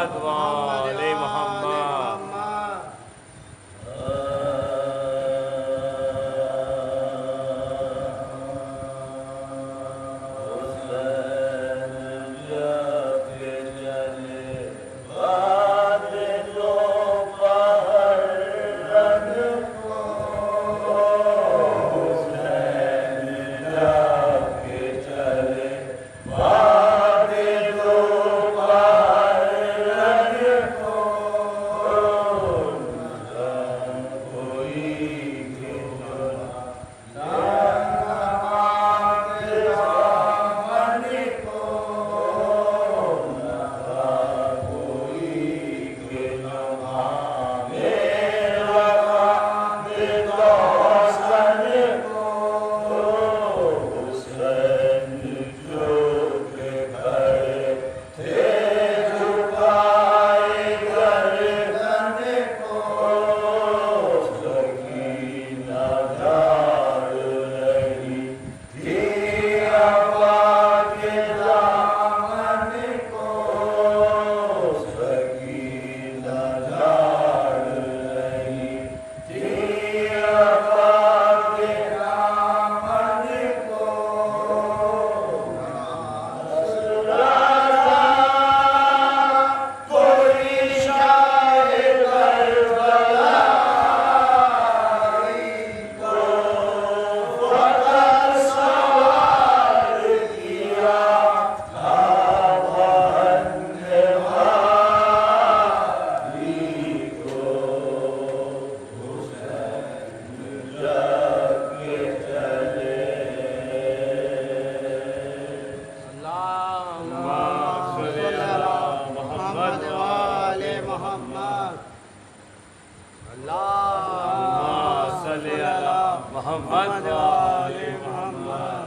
محمد وآل محمد محمد وآل محمد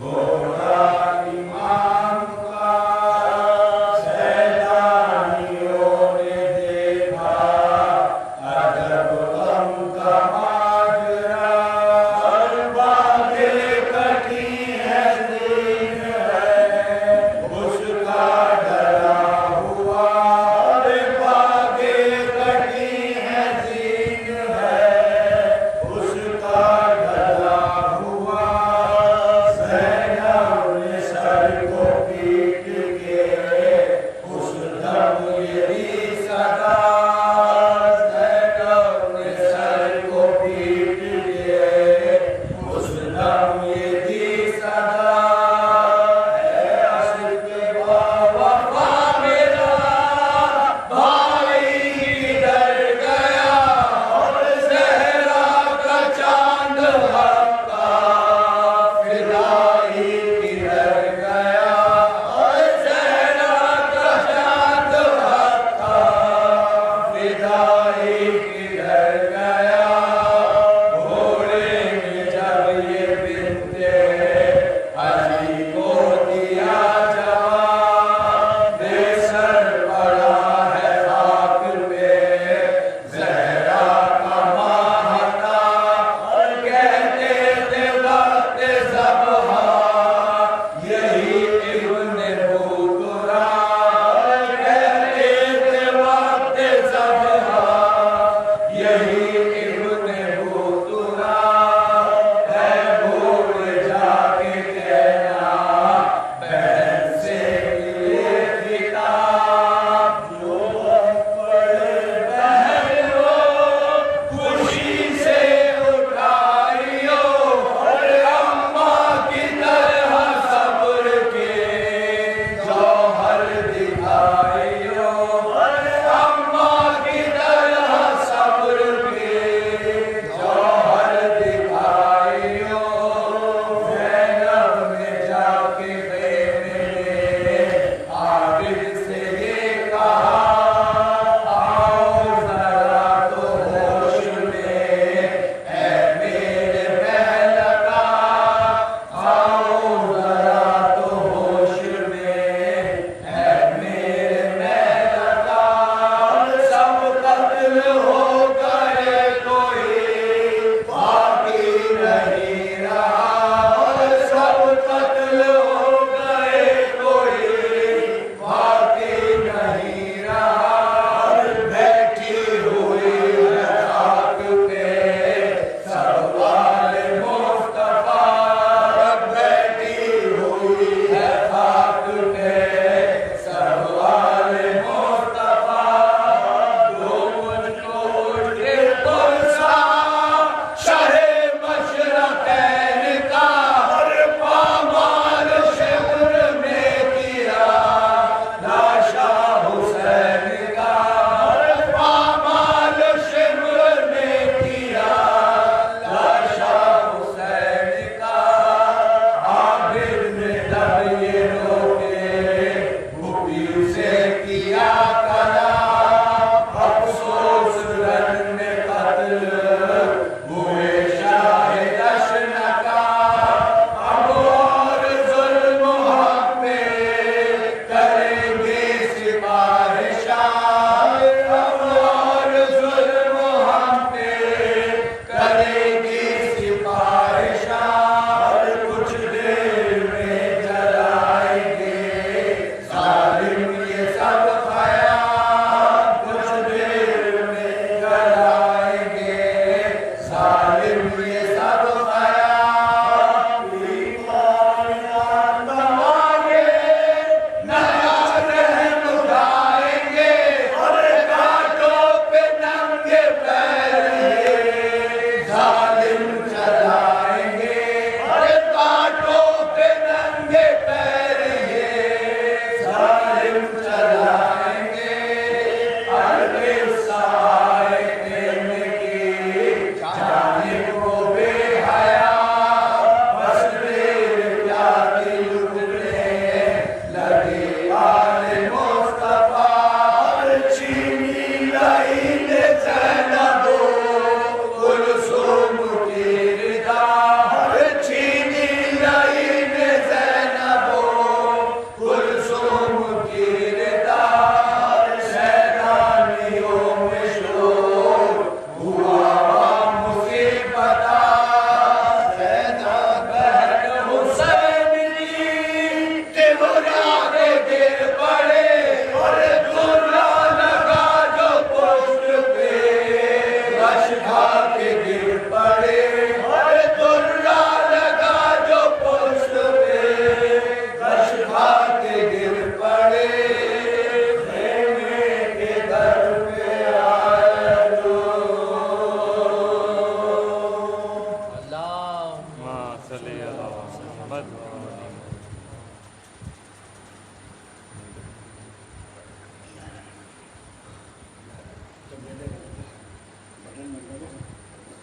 Oh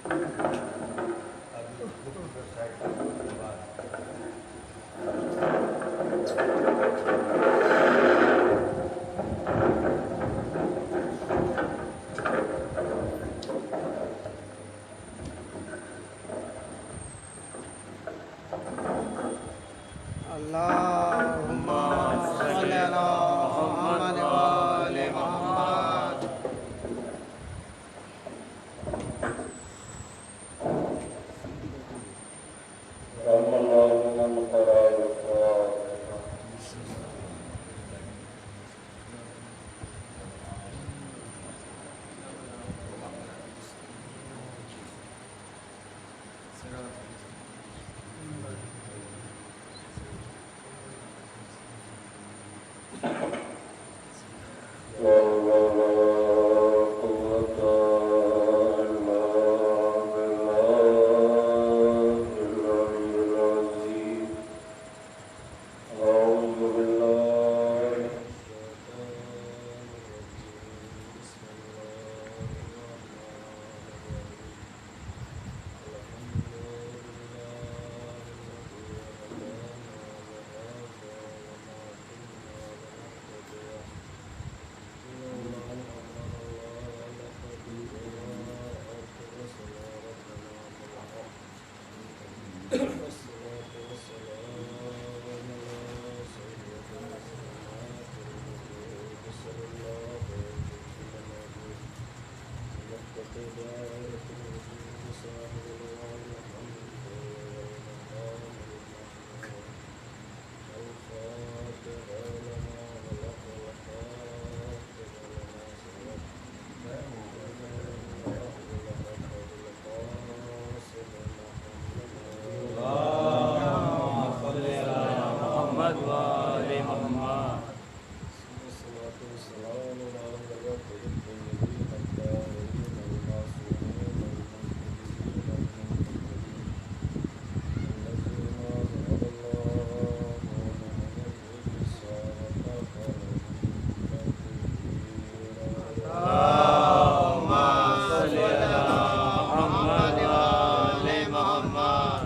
اللهم صل على محمد وآل محمد. رحم الله من قرأ الفاتحة. لا قوة إلا بالله العلي العظيم. أعوذ بالله محمد وآل محمد. اللهم صل على محمد وآل محمد.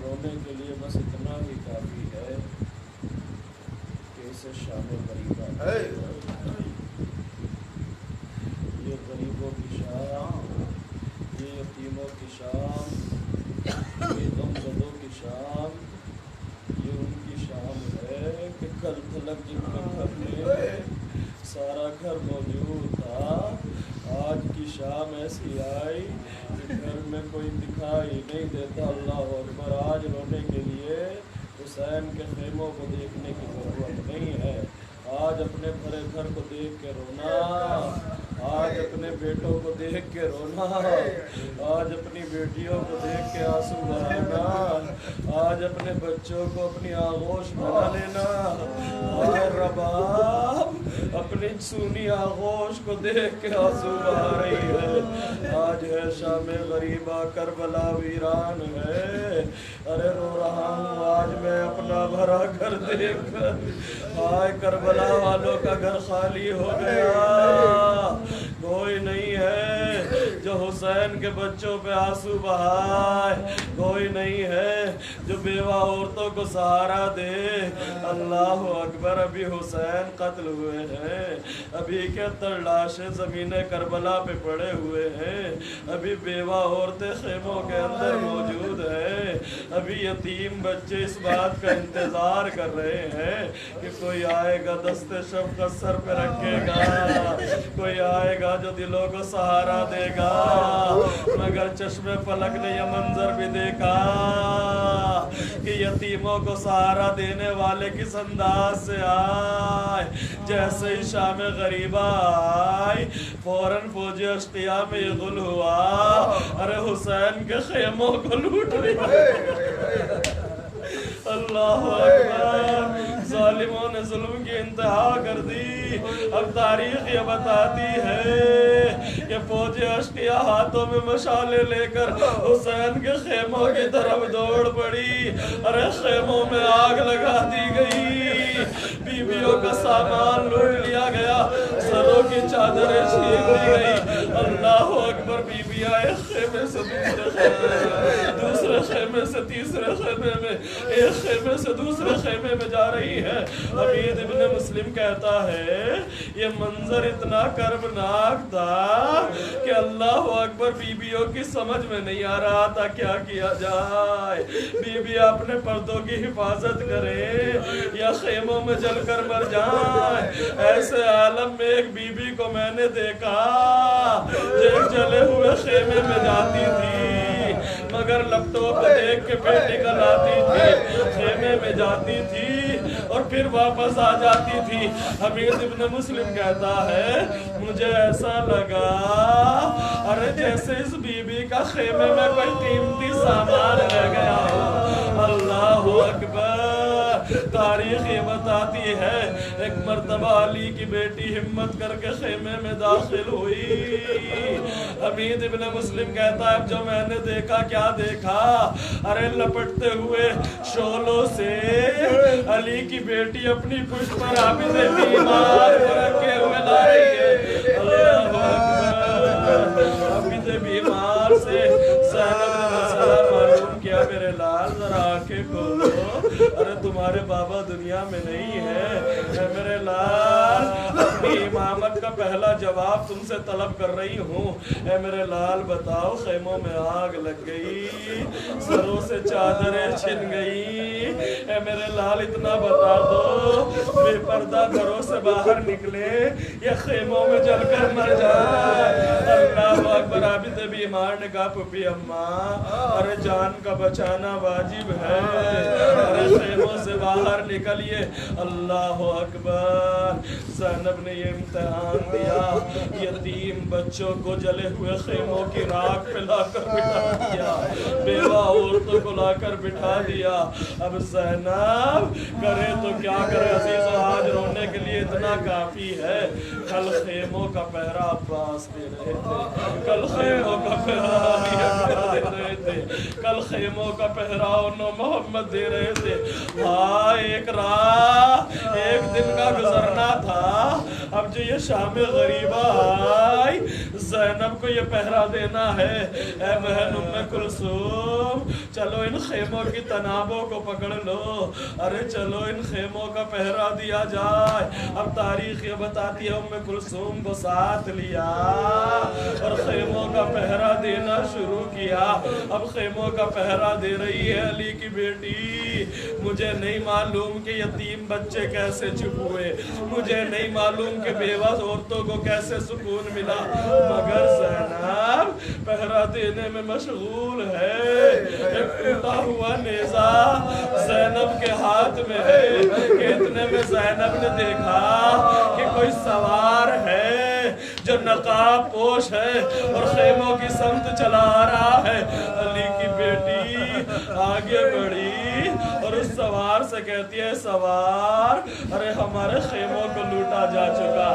رونے کے لیے بس اتنا ہی کافی ہے کہ اسے شامل غریبہ یہ غریبوں کی شام، یہ یتیموں کی شام، یہ غمزدوں کی شام، یہ ان کی شام ہے کہ کل تلک جن کے گھر میں سارا گھر موجود تھا، آج کی شام ایسی آئی کہ گھر میں کوئی دکھائی نہیں دیتا۔ اللہ اکبر۔ آج رونے کے لیے حسین کے خیموں کو دیکھنے کی ضرورت نہیں ہے، آج اپنے بھرے گھر کو دیکھ کے رونا، آج اپنے بیٹوں کو دیکھ کے رونا، آج اپنی بیٹیوں کو دیکھ کے آنسو بہانا، آج اپنے بچوں کو اپنی آغوش بنا لینا۔ آج رباب اپنی سونی آغوش کو دیکھ کے آنسو بہا رہی ہے۔ آج ہے شام غریبہ، کربلا ویران ہے، ارے رو رہا اپنا بھرا گھر دیکھ کر ہائے کربلا والوں کا گھر خالی ہو گیا. کوئی نہیں ہے جو حسین کے بچوں پہ آنسو بہائے, کوئی نہیں ہے جو بیوہ عورتوں کو سہارا دے. اللہ اکبر, ابھی حسین قتل ہوئے ہیں, ابھی 71 لاشیں زمین کربلا پہ پڑے ہوئے ہیں, ابھی بیوہ عورتیں خیموں کے اندر موجود ہیں, ابھی یتیم بچے اس بات کا انتظار کر رہے ہیں کہ کوئی آئے گا دست شفقت سر پہ رکھے گا, کوئی آئے گا جو دلوں کو سہارا دے گا. مگر چشم فلک نے یہ منظر بھی دیکھا کہ یتیموں کو سہارا دینے والے کس انداز سے آئے. جیسے ہی شام غریبہ آئی فوراً فوجی اشقیاء میں یہ غل ہوا, ارے حسین کے خیموں کو لوٹ لیا. اللہ اکبر, ظالموں نے ظلم کی انتہا کر دی. اب تاریخ یہ بتاتی ہے کہ فوج اشقیاء ہاتھوں میں مشالے لے کر حسین کے خیموں کی طرف دوڑ پڑی. ارے خیموں میں آگ لگا دی گئی, بیویوں کا سامان لوٹ لیا گیا, سروں کی چادریں چھین لی گئی. اللہ اکبر, بیویاں ایک خیمے سے دوسرے خیمے سے تیسرے خیمے میں, ایک خیمے سے دوسرے خیمے میں جا رہی ہے. حمید ابن مسلم کہتا ہے یہ منظر اتنا کربناک تھا کہ اللہ اکبر, بیویوں کی سمجھ میں نہیں آ رہا تھا کیا کیا جائے. بیویاں اپنے پردوں کی حفاظت کریں یا خیموں میں جل کر مر جائیں. ایسے عالم میں ایک بیوی کو میں نے دیکھا ایک جلے ہوئے خیمے میں جاتی تھی, مگر لپٹوں کو دیکھ کے پیٹ نکل آتی تھی, خیمے میں جاتی تھی اور پھر واپس آ جاتی تھی. حمید ابن مسلم کہتا ہے مجھے ایسا لگا ارے جیسے اس بی بی کا خیمے میں کوئی قیمتی سامان رہ گیا ہو. اللہ اکبر, تاریخ یہ بتاتی ہے ایک مرتبہ علی کی بیٹی ہمت کر کے خیمے میں داخل ہوئی. حمید ابن مسلم کہتا ہے اب جو میں نے دیکھا, کیا دیکھا, ارے لپٹتے ہوئے شولوں سے علی کی بیٹی اپنی پشت پر عابد بیمار کو رکھے ہوئے لا رہی ہے. اللہ اکبر, عابد بیمار سے زینب نے مسئلہ معلوم کیا, میرے لال ذرا آنکھیں کھولو, ارے تمہارے بابا دنیا میں نہیں ہے. میرے لال, اپنی امامت کا پہلا جواب تم سے طلب کر رہی ہوں. اے میرے لال بتاؤ, خیموں میں آگ لگ گئی, سروں سے چادریں چھن گئی, اے میرے لال اتنا بتا دو, بے پردہ گھروں سے باہر نکلے یا خیموں میں جل کر مر جائے. اللہ اکبر, عابد بیمار نے کہا پھپھی اماں, ارے جان کا بچانا واجب ہے, ارے خیموں سے باہر نکلیے. اللہ اکبر, زینب نے یہ امتحان دیا, یتیم بچوں کو جلے ہوئے خیموں کی راکھ پہ لا کر بٹھا دیا, بیوہ عورتوں کو لا کر بٹھا دیا. اب زینب کرے تو کیا کرے عزیزو, آج رونے کے لیے اتنا کافی ہے. کل خیموں کا پہرا عباس دے رہے تھے, کل خیموں کا پہرا دے رہے تھے, کل خیموں کا پہرا انہوں محمد دے رہے تھے. ہاں ایک رات ایک دن کا گزرنا تھا, اب جو یہ شام غریبہ آئی, زینب کو یہ پہرا دینا ہے. اے بہن ام کلثوم, چلو ان خیموں کی تنابوں کو پکڑ لو, ارے چلو ان خیموں کا پہرا دیا جائے. اب تاریخ یہ بتاتی ہے ام کلثوم کو ساتھ لیا اور خیموں کا پہرا دینا شروع کیا. اب خیموں کا پہرا دے رہی ہے علی کی بیٹی. مجھے نہیں معلوم کہ یتیم بچے کیسے چپ ہوئے, مجھے نہیں معلوم کہ بیوہ عورتوں کو کیسے سکون ملا, مگر زینب پہرا دینے میں مشغول ہے. ایک ٹوٹا ہوا نیزہ زینب کے ہاتھ میں ہے کہ اتنے میں زینب نے دیکھا کہ کوئی سوار ہے جو نقاب پوش ہے اور خیموں کی سمت چلا آ رہا ہے. علی کی بیٹی آگے بڑھی اور اس سوار سے کہتی ہے سوار ارے ہمارے خیموں کو لوٹا جا چکا،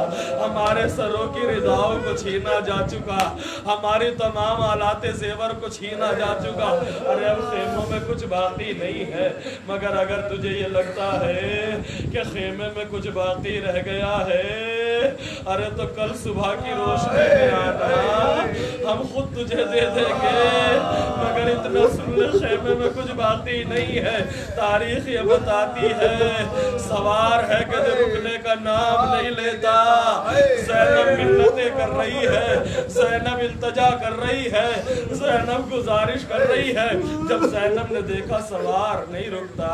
ہمارے سروں کی رداؤں کو چھینا جا چکا، ہماری تمام آلات زیور کو چھینا جا چکا، ارے اب خیموں میں کچھ باقی نہیں ہے، مگر اگر تجھے یہ لگتا ہے کہ خیمے میں کچھ باقی رہ گیا ہے ارے تو کل صبح کی روشنی میں آنا، ہم خود تجھے دے دیں گے، مگر اتنا سن لے خیمے میں کچھ باقی نہیں ہے۔ تاریخ یہ بتاتی ہے سوار ہے کدے رکنے کا نام نہیں لیتا، زینب منتیں کر رہی ہے، زینب التجا کر رہی ہے، زینب گزارش کر رہی ہے۔ جب زینب نے دیکھا سوار نہیں رکتا،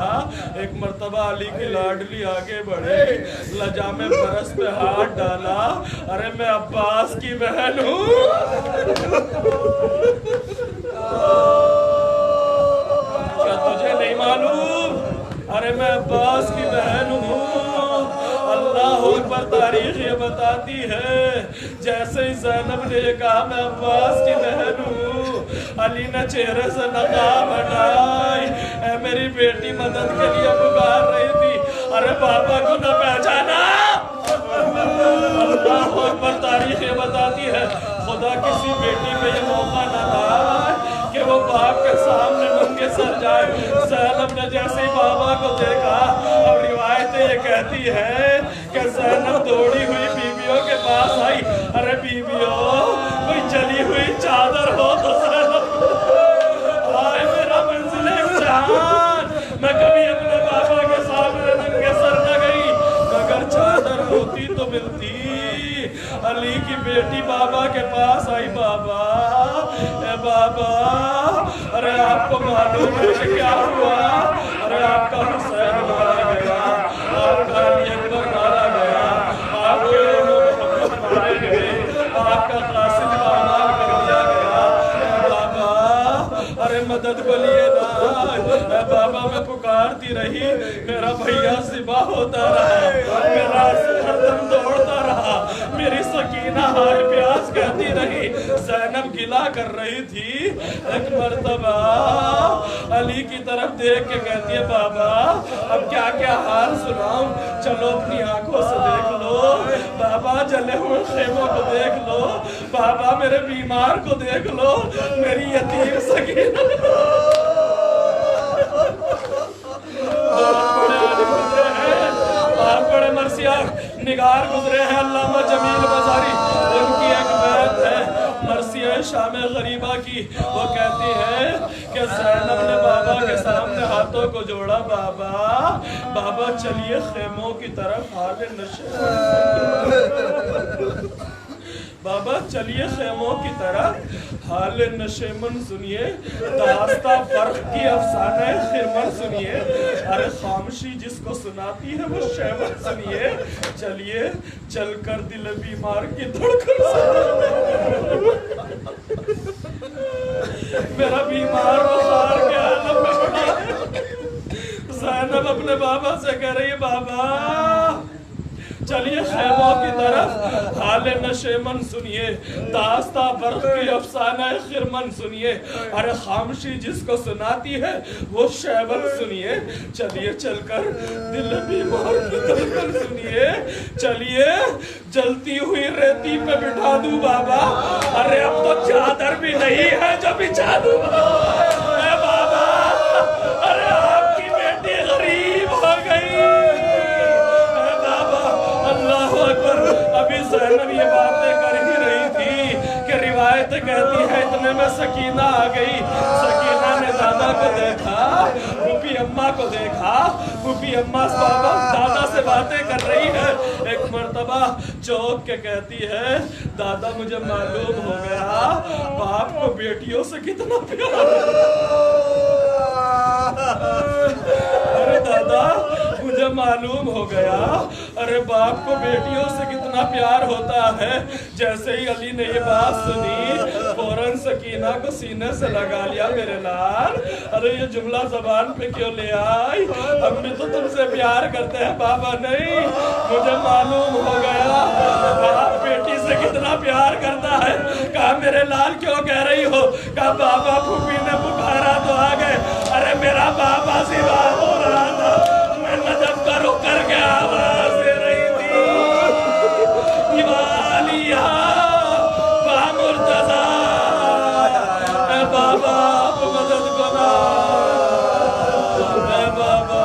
ایک مرتبہ علی کی لاڈلی آگے بڑھے، لجام فرس پہ ہاتھ ڈالا، ارے میں عباس کی بہن ہوں، کیا تجھے نہیں معلوم؟ ارے میں عباس کی بہن ہوں۔ اللہ اکبر، تاریخ یہ بتاتی ہے جیسے ہی زینب نے یہ کہا میں عباس کی بہن ہوں، علی نے چہرے سے نقاب ہٹائی، اے میری بیٹی مدد کے لیے پکار رہی تھی، ارے بابا کو نہ پہچانا۔ اللہ اکبر، تاریخ یہ بتاتی ہے خدا کسی بیٹی پہ یہ موقع نہ تھا کہ وہ باپ کے سامنے ننگے سر جائے۔ زینب نے جیسے ہی بابا کو دیکھا، اب روایتیں یہ کہتی ہے کہ زینب دوڑی ہوئی بیویوں کے پاس آئی، ارے بیویوں کوئی جلی ہوئی چادر ہو تو زینب، آئے میرا منزل جان، میں کبھی اپنے بابا کے سامنے ننگے سر نہ گئی، مگر چادر ہوتی تو ملتی۔ علی کی بیٹی بابا کے پاس آئی، بابا اے بابا ارے آپ کو معلوم ہے کیا ہوا؟ ارے آپ کا حسین مارا گیا، آپ کا علی اکبر مارا گیا، آپ کے محمد مارے گئے، آپ کا قاسم پامال کر دیا گیا، اے بابا ارے مدد بلیے نا۔ اے بابا میں پکارتی رہی، میرا بھیا ذبح ہوتا رہا، میرا ہردم دوڑتا رہا، میری سکینہ ہائے پیاس کہتی رہی۔ زینب گلا کر رہی تھی، ایک مرتبہ علی کی طرف دیکھ کے کہتی ہے بابا اب کیا کیا حال سناؤں، چلو اپنی آنکھوں سے دیکھ لو، بابا جلے ہوئے خیموں کو دیکھ لو، بابا میرے بیمار کو دیکھ لو، میری یتیم سکینہ۔ آپ بڑے مرثیہ نگار گزرے ہیں علامہ جمیل بازاری، ان کی ایک بیت ہے مرثیہ شام غریبہ کی، وہ کہتی ہے کہ زینب نے بابا کے سامنے ہاتھوں کو جوڑا، بابا چلیے خیموں کی طرف حال نشیمن، بابا چلیے خیموں کی طرف حال نشیمن سنیے، داستہ برق کی افسانہ خرمن سنیے، ارے خاموشی جس کو سناتی ہے وہ شیون سنیے، چلیے چل کر دل بیمار کی دھڑکن سنیے، میرا بیمار بخار کے عالم میں پڑا ہے۔ زینب اپنے بابا سے کہہ رہی ہے بابا چلیے خیموں کی طرف حال نشیمن سنیے، داستہ برق کی افسانہ خرمن سنیے، ارے خاموشی جس کو سناتی ہے وہ شیون سنیے، چلیے چل کر دل بیمار کی دھڑکن سنیے، چلیے جلتی ہوئی ریتی پہ بٹھا دوں بابا، ارے اب تو چادر بھی نہیں ہے جو بچھا دوں اے بابا، ارے آپ کی بیٹی غریب ہو گئی۔ ابھی زینب یہ باتیں کر ہی رہی تھی کہ روایت کہتی ہے اتنے میں سکینہ آ گئی، سکینہ نے دادا کو دیکھا، پھوپھی اماں کو دیکھا، پھوپھی اماں دادا سے باتیں کر رہی ہے، ایک مرتبہ چوک کے کہتی ہے دادا مجھے معلوم ہو گیا باپ کو بیٹیوں سے کتنا پیار ہے، ارے دادا مجھے معلوم ہو گیا ارے باپ کو بیٹیوں سے کتنا پیار ہوتا ہے. جیسے ہی علی نے یہ بات سنی فوراً سکینہ کو سینے سے لگا لیا. میرے لال ارے یہ جملہ زبان پہ کیوں لے آئی؟ ہم بھی تو تم سے پیار کرتے ہیں. بابا نہیں، مجھے معلوم ہو گیا باپ بیٹی سے کتنا پیار کرتا ہے. کہا میرے لال کیوں کہہ رہی ہو؟ کہا بابا پھوپھی نے پکارا تو آ گئے. ارے میرا بابا سوا ہو رہا تھا، میں نجف کا رخ کر کے آواز دے رہی تھی والیہ با مرتضی. اے بابا آپ مدد کرنا، اے بابا.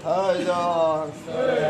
Haydar.